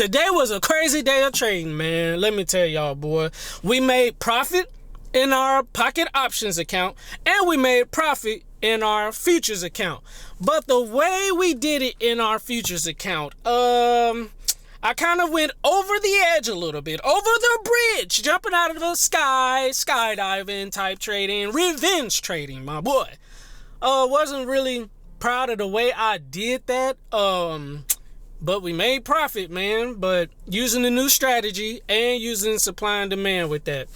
Today was a crazy day of trading, man. Let me tell y'all, boy. We made profit in our pocket options account, and we made profit in our futures account. But the way we did it in our futures account, I kind of went over the edge a little bit, over the bridge, jumping out of the sky, skydiving type trading, revenge trading, my boy. Wasn't really proud of the way I did that. But we made profit, man. But using the new strategy and using supply and demand with that.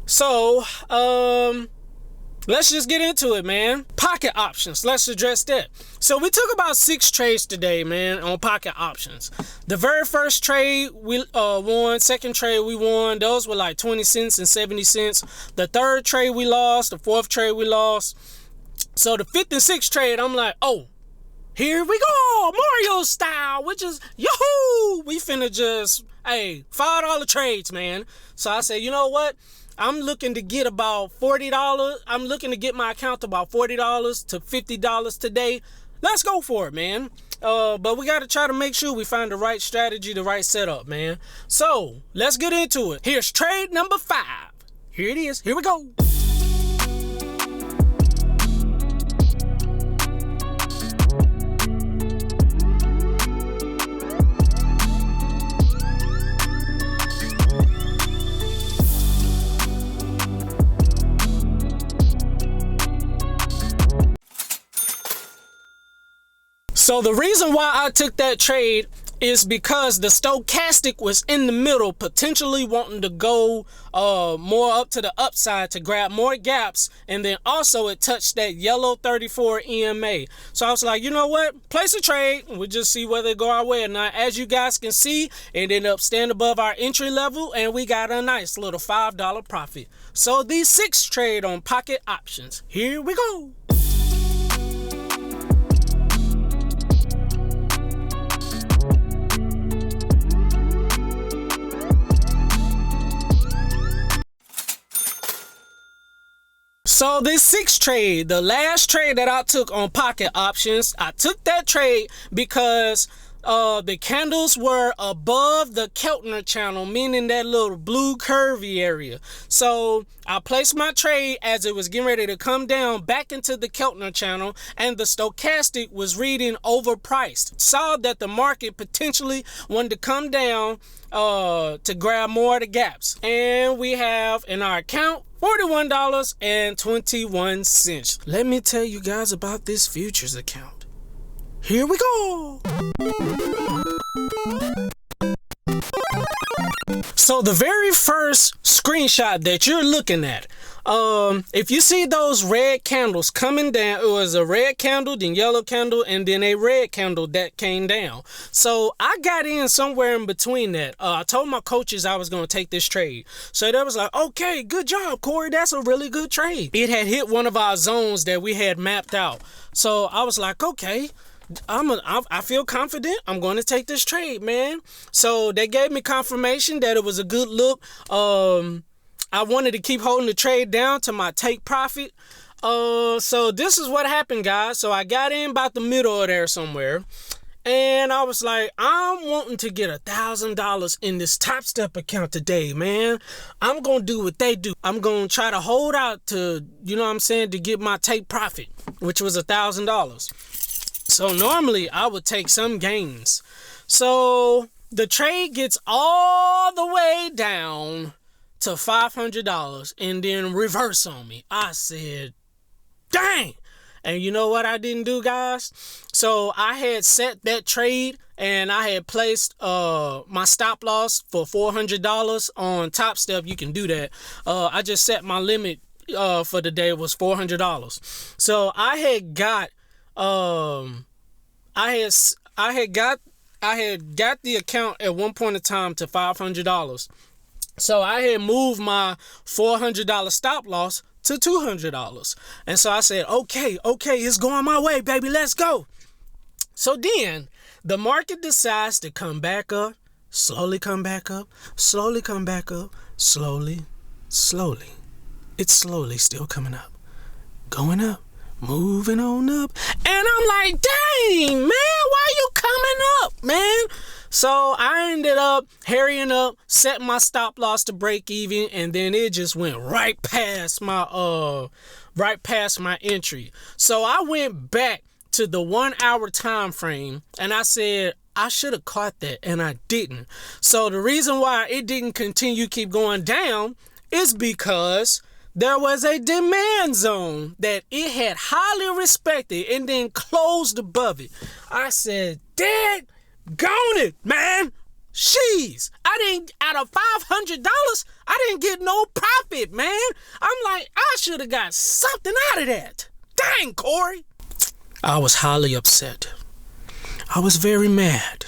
So, let's just get into it, man. Pocket options. Let's address that. So we took about 6 trades today, man, on pocket options. The very first trade we won. Second trade we won. Those were like 20 cents and 70 cents. The third trade we lost. The fourth trade we lost. So the fifth and sixth trade, I'm like, oh, here we go, Mario style, which is, yahoo! We finna just, $5 trades, man. So I said, you know what? I'm looking to get about $40. I'm looking to get my account to about $40 to $50 today. Let's go for it, man. But we got to try to make sure we find the right strategy, the right setup, man. So let's get into it. Here's trade number 5. Here it is. Here we go. So the reason why I took that trade is because the stochastic was in the middle, potentially wanting to go more up to the upside to grab more gaps, and then also it touched that yellow 34 EMA. So I was like, you know what? Place a trade, and we'll just see whether it go our way or not. As you guys can see, it ended up staying above our entry level, and we got a nice little $5 profit. So these 6 trade on pocket options. Here we go. So this 6th trade, the last trade that I took on pocket options, I took that trade because the candles were above the Keltner channel, meaning that little blue curvy area. So I placed my trade as it was getting ready to come down back into the Keltner channel, and the stochastic was reading overpriced. Saw that the market potentially wanted to come down to grab more of the gaps. And we have in our account $41.21. Let me tell you guys about this futures account. Here we go. So the very first screenshot that you're looking at, if you see those red candles coming down, it was a red candle, then yellow candle, and then a red candle that came down. So I got in somewhere in between that. I told my coaches I was going to take this trade. So they was like, okay, good job, Corey. That's a really good trade. It had hit one of our zones that we had mapped out. So I was like, okay, I feel confident. I'm going to take this trade, man. So they gave me confirmation that it was a good look. I wanted to keep holding the trade down to my take profit. So this is what happened, guys. So I got in about the middle of there somewhere, and I was like, I'm wanting to get $1,000 in this Top Step account today, man. I'm going to do what they do. I'm going to try to hold out to, you know what I'm saying, to get my take profit, which was $1,000. So normally I would take some gains. So the trade gets all the way down to $500 and then reverse on me. I said, dang. And you know what I didn't do, guys? So I had set that trade and I had placed my stop loss for $400 on Top Step. You can do that. I just set my limit for the day was $400. So I had got I had got the account at one point in time to $500. So I had moved my $400 stop loss to $200. And so I said, okay, it's going my way, baby. Let's go. So then the market decides to come back up, slowly come back up, slowly come back up, slowly. It's slowly still coming up, going up, moving on up. And I'm like, dang, man, why you coming up, man? So I ended up hurrying up, setting my stop loss to break even, and then it just went right past my entry. So I went back to the 1 hour time frame and I said, I should have caught that, and I didn't. So the reason why it didn't keep going down is because there was a demand zone that it had highly respected and then closed above it. I said, Dad, gone it, man. Jeez, out of $500, I didn't get no profit, man. I'm like, I should have got something out of that. Dang, Corey. I was highly upset. I was very mad.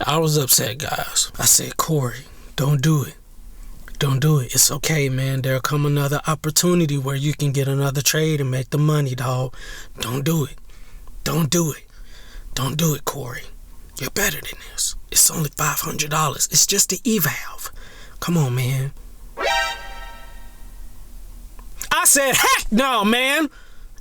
I was upset, guys. I said, Corey, don't do it. Don't do it. It's okay, man. There'll come another opportunity where you can get another trade and make the money, dog. Don't do it. Don't do it. Don't do it, Corey. You're better than this. It's only $500. It's just the eval. Come on, man. I said, heck no, man.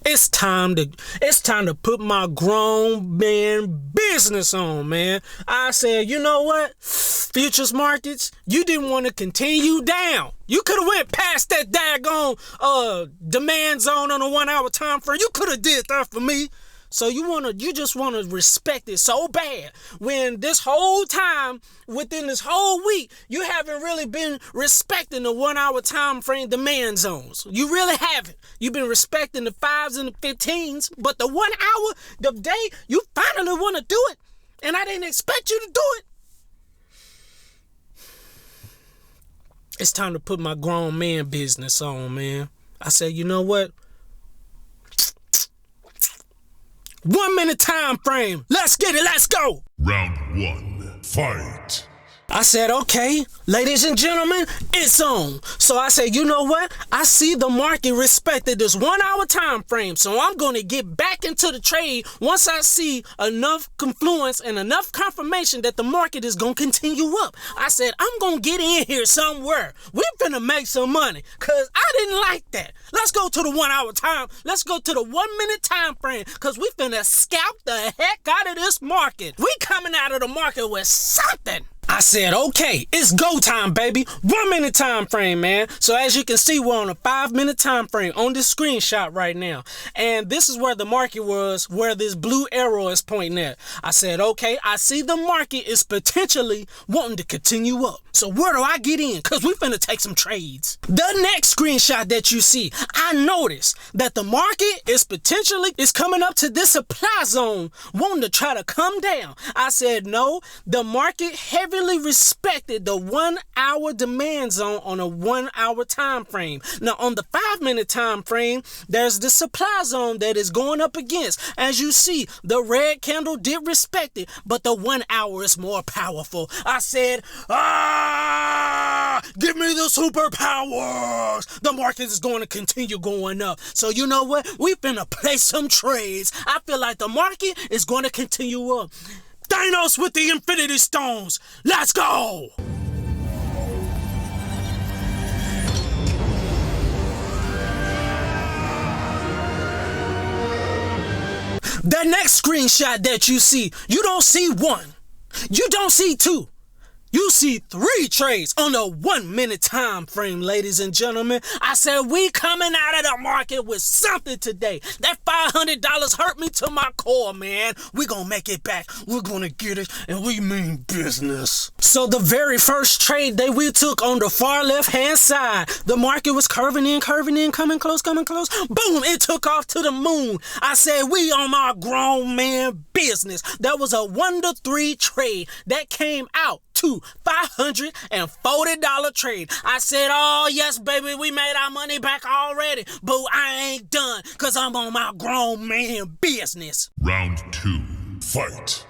It's time to put my grown man business on, man. I said, you know what? Futures markets, you didn't want to continue down. You could have went past that daggone demand zone on a 1 hour time frame. You could have did that for me. So you just want to respect it so bad when this whole time, within this whole week, you haven't really been respecting the 1 hour time frame demand zones. You really haven't. You've been respecting the 5s and the 15s, but the 1 hour, the day, you finally want to do it. And I didn't expect you to do it. It's time to put my grown man business on, man. I said, you know what? 1 minute time frame. Let's get it. Let's go. Round 1. Fight. I said, okay, ladies and gentlemen, it's on. So I said, you know what? I see the market respected this 1 hour time frame. So I'm going to get back into the trade once I see enough confluence and enough confirmation that the market is going to continue up. I said, I'm going to get in here somewhere. We're finna make some money because I didn't like that. Let's go to the 1 hour time. Let's go to the 1 minute time frame because we finna scalp the heck out of this market. We coming out of the market with something. I said, okay, it's go time, baby. 1 minute time frame, man. So as you can see, we're on a 5 minute time frame on this screenshot right now. And this is where the market was, where this blue arrow is pointing at. I said, okay, I see the market is potentially wanting to continue up. So where do I get in? Because we finna take some trades. The next screenshot that you see, I noticed that the market is coming up to this supply zone, wanting to try to come down. I said, no, the market heavily respected the 1 hour demand zone on a 1 hour time frame. Now on the 5 minute time frame, there's the supply zone that is going up against. As you see, the red candle did respect it, but the 1 hour is more powerful. I said, give me the superpowers. The market is going to continue going up. So you know what? We finna play some trades. I feel like the market is going to continue up. Thanos with the Infinity Stones. Let's go. The next screenshot that you see, you don't see one. You don't see two. You see 3 trades on a 1 minute time frame, ladies and gentlemen. I said we coming out of the market with something today. That $500 hurt me to my core, man. We gonna make it back. We're gonna get it, and we mean business. So the very first trade that we took on the far left hand side, the market was curving in, coming close. Boom, it took off to the moon. I said we on my grown man business. That was a 1 to 3 trade that came out to $540 trade. I said, oh yes, baby, we made our money back already. But I ain't done, cause I'm on my grown man business. Round 2. Fight.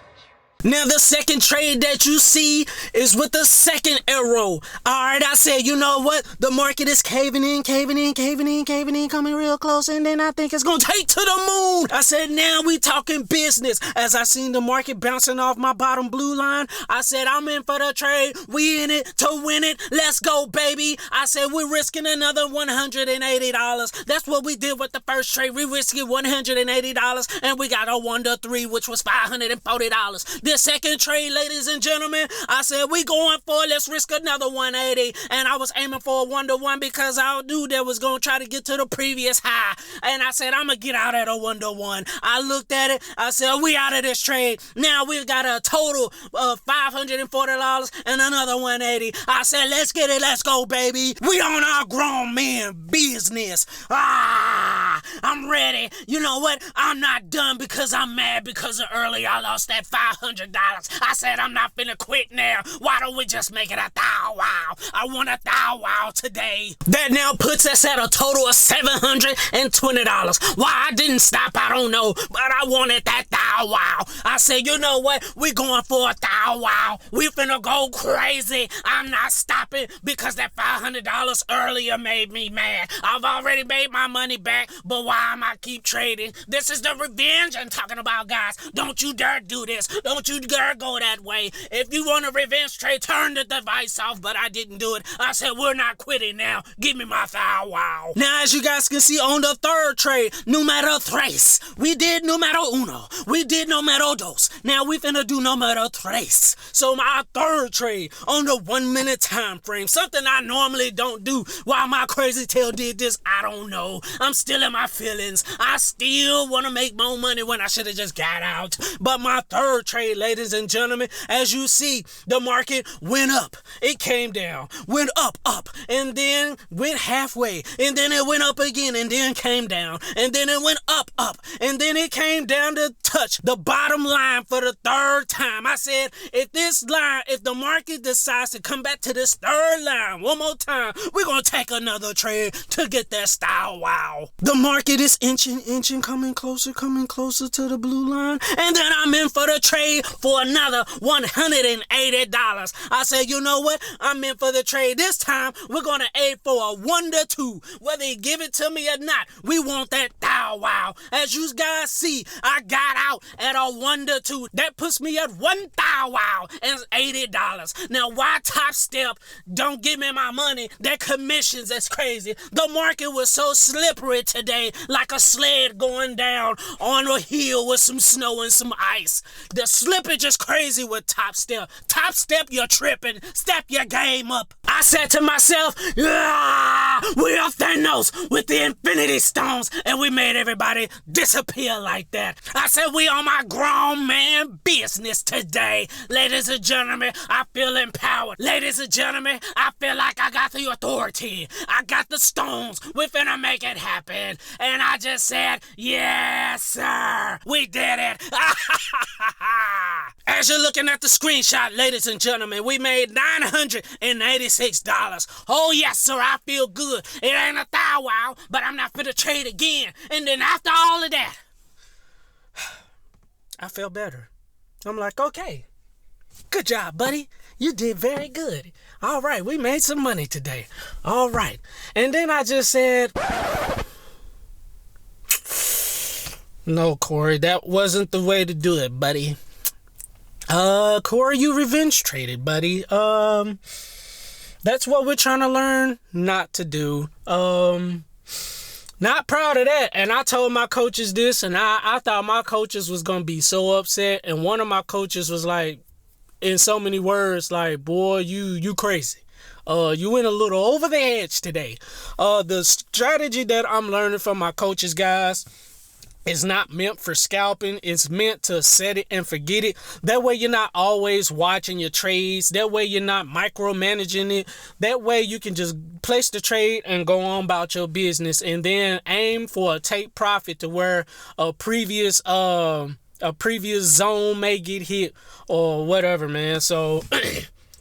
Now the second trade that you see is with the second arrow. Alright, I said, you know what? The market is caving in, coming real close, and then I think it's gonna take to the moon. I said, now we talking business. As I seen the market bouncing off my bottom blue line, I said, I'm in for the trade. We in it to win it. Let's go, baby. I said, we're risking another $180. That's what we did with the first trade. We risked $180, and we got a 1 to 3, which was $540. The second trade, ladies and gentlemen, I said, we going for it. Let's risk another 180. And I was aiming for a 1-to-1 because I knew that was going to try to get to the previous high. And I said, I'm going to get out at a 1-to-1. I looked at it. I said, we out of this trade. Now we've got a total of $540 and another 180. I said, let's get it. Let's go, baby. We on our grown man business. I'm ready. You know what? I'm not done because I'm mad because earlier I lost that $500. I said, I'm not finna quit now. Why don't we just make it a thou wow? I want a thou wow today. That now puts us at a total of $720. Why I didn't stop, I don't know, but I wanted that thou wow. I said, you know what? We going for a thou wow. We finna go crazy. I'm not stopping because that $500 earlier made me mad. I've already made my money back, but why am I keep trading? This is the revenge I'm talking about, guys. Don't you dare do this. Don't you dare go that way. If you want a revenge trade, turn the device off, but I didn't do it. I said, we're not quitting now. Give me my thou wow. Now, as you guys can see on the third trade, numero tres. We did numero uno. We did numero dos. Now we finna do numero tres. So my third trade on the 1 minute time frame, something I normally don't do. Why my crazy tail did this, I don't know. I'm still in my feelings. I still want to make more money when I should have just got out. But my third trade, ladies and gentlemen, as you see, the market went up. It came down, went up, and then went halfway, and then it went up again, and then came down, and then it went up, and then it came down to touch the bottom line for the third time. I said, if the market decides to come back to this third line one more time, we're going to take another trade to get that style wow. The market is inching, coming closer to the blue line, and then I'm in for the trade for another $180. I said, you know what? I'm in for the trade. This time, we're going to aim for a 1-to-2. Whether you give it to me or not, we want that thou wow. As you guys see, I got out at a 1-to-2. That puts me at $1 thou wow and $80. Now, why Top Step don't give me my money? Their commissions, that's crazy. The market was so slippery today, like a sled going down on a hill with some snow and some ice. The slippage is crazy with Top Step. Top Step, you're tripping. Step your game up. I said to myself, we are Thanos with the Infinity Stones, and we made everybody disappear like that. I said, we on my grown man business today. Ladies and gentlemen, I feel empowered. Ladies and gentlemen, I feel like I got the authority. I got the stones. We finna make it happen. And I just said, yes, sir. We did it. As you're looking at the screenshot, ladies and gentlemen, we made $986. Oh, yes, sir, I feel good. It ain't a thou wow, but I'm not finna trade again. And then after all of that, I felt better. I'm like, okay, good job, buddy. You did very good. All right, we made some money today. All right. And then I just said, no, Corey, that wasn't the way to do it, buddy. Corey, you revenge traded, buddy. That's what we're trying to learn not to do. Not proud of that. And I told my coaches this, and I thought my coaches was going to be so upset. And one of my coaches was like, in so many words, like, boy, you crazy. You went a little over the edge today. The strategy that I'm learning from my coaches, guys, is not meant for scalping. It's meant to set it and forget it. That way you're not always watching your trades. That way you're not micromanaging it. That way you can just place the trade and go on about your business, and then aim for a take profit to where a previous zone may get hit or whatever, man. So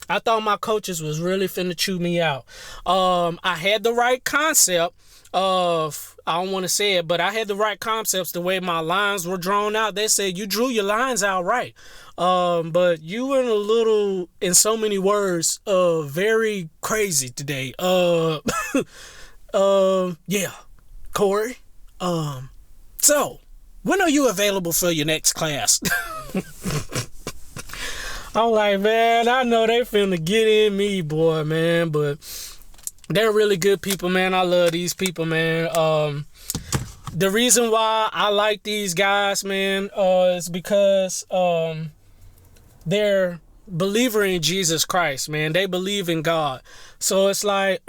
I thought my coaches was really finna chew me out. I had the right concept of, I don't want to say it, but I had the right concepts the way my lines were drawn out. They said, you drew your lines out right. But you were a little, in so many words, very crazy today. Yeah, Corey. So, when are you available for your next class? I'm like, man, I know they finna get in me, boy, man, but they're really good people, man. I love these people, man. The reason why I like these guys, man, is because they're believer in Jesus Christ, man. They believe in God. So it's like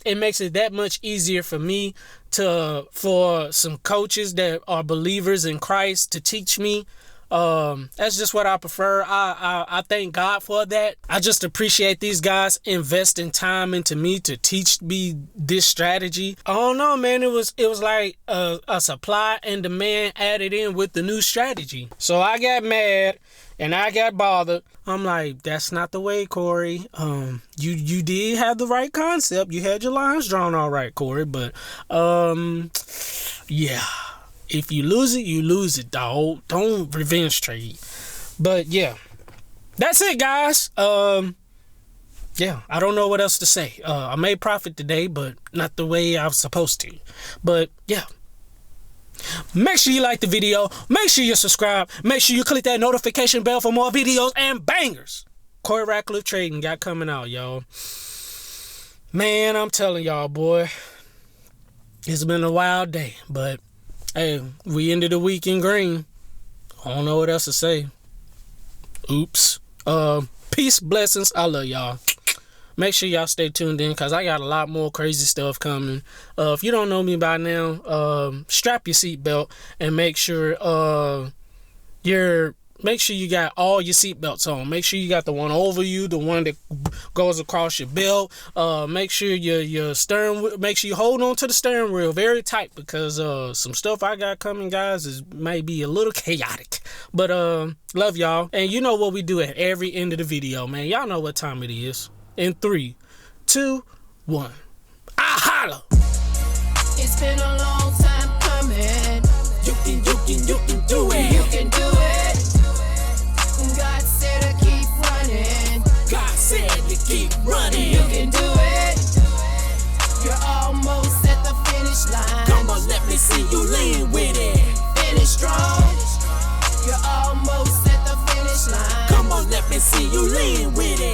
it makes it that much easier for me for some coaches that are believers in Christ to teach me. That's just what I prefer. I thank God for that. I just appreciate these guys investing time into me to teach me this strategy. I don't know, man. It was like a supply and demand added in with the new strategy. So I got mad and I got bothered. I'm like, that's not the way, Corey. You did have the right concept. You had your lines drawn all right, Corey. But yeah. If you lose it, you lose it, dog. Don't revenge trade. But yeah, that's it, guys. Yeah, I don't know what else to say. I made profit today, but not the way I was supposed to. But yeah, make sure you like the video. Make sure you subscribe. Make sure you click that notification bell for more videos and bangers. Corey Ratcliffe Trading got coming out, y'all. Man, I'm telling y'all, boy, it's been a wild day, but hey, we ended the week in green. I don't know what else to say. Oops. Peace, blessings. I love y'all. Make sure y'all stay tuned in because I got a lot more crazy stuff coming. If you don't know me by now, strap your seatbelt and make sure you got all your seatbelts on. Make sure you got the one over you, the one that goes across your belt. Make sure your steering, make sure you hold on to the steering wheel very tight because some stuff I got coming, guys, may be a little chaotic. But love y'all, and you know what we do at every end of the video, man. Y'all know what time it is. In 3, 2, 1, I holla. It's been a long time coming. You can do it. You can do it. God said to keep running. God said to keep running. You can do it. You're almost at the finish line. Come on, let me see you lean with it. Finish strong. You're almost at the finish line. Come on, let me see you lean with it.